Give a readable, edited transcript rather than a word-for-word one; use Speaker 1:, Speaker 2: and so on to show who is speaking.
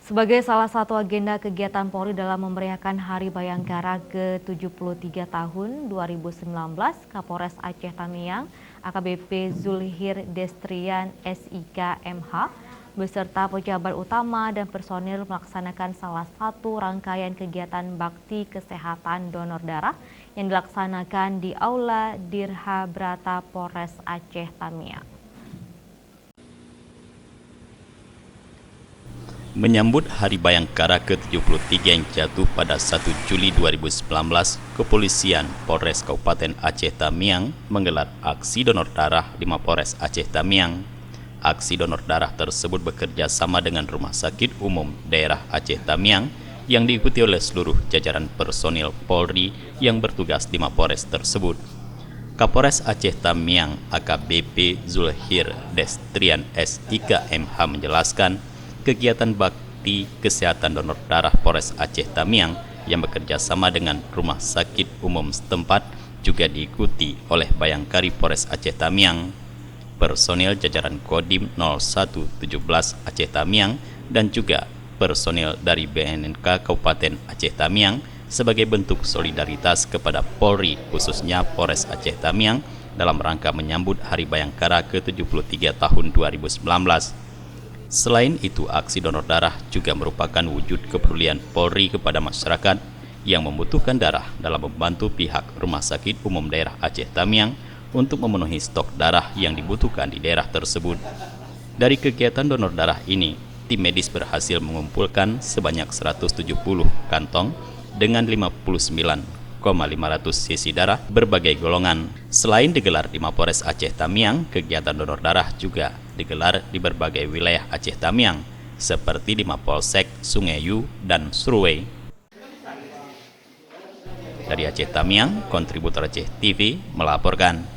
Speaker 1: Sebagai salah satu agenda kegiatan Polri dalam memeriahkan Hari Bayangkara ke-73 tahun 2019, Kapolres Aceh Tamiang, AKBP Zulhir Destrian SIK MH, beserta pejabat utama dan personil melaksanakan salah satu rangkaian kegiatan bakti kesehatan donor darah yang dilaksanakan di Aula Dirha Brata Polres Aceh Tamiang.
Speaker 2: Menyambut Hari Bayangkara ke-73 yang jatuh pada 1 Juli 2019, Kepolisian Polres Kabupaten Aceh Tamiang menggelar aksi donor darah di Mapolres Aceh Tamiang. Aksi donor darah tersebut bekerja sama dengan Rumah Sakit Umum Daerah Aceh Tamiang yang diikuti oleh seluruh jajaran personil Polri yang bertugas di Mapolres tersebut. Kapolres Aceh Tamiang AKBP Zulhir Destrian SIK MH menjelaskan, kegiatan bakti kesehatan donor darah Polres Aceh Tamiang yang bekerja sama dengan Rumah Sakit Umum setempat juga diikuti oleh Bayangkari Polres Aceh Tamiang, personil jajaran Kodim 0117 Aceh Tamiang, dan juga personil dari BNNK Kabupaten Aceh Tamiang sebagai bentuk solidaritas kepada Polri, khususnya Polres Aceh Tamiang, dalam rangka menyambut Hari Bayangkara ke-73 tahun 2019. Selain itu, aksi donor darah juga merupakan wujud kepedulian Polri kepada masyarakat yang membutuhkan darah dalam membantu pihak Rumah Sakit Umum Daerah Aceh Tamiang untuk memenuhi stok darah yang dibutuhkan di daerah tersebut. Dari kegiatan donor darah ini, tim medis berhasil mengumpulkan sebanyak 170 kantong dengan 59,500 cc darah berbagai golongan. Selain digelar di Mapolres Aceh Tamiang, kegiatan donor darah juga digelar di berbagai wilayah Aceh Tamiang, seperti di Mapolsek Sungayu dan Suruwei. Dari Aceh Tamiang, kontributor Aceh TV melaporkan.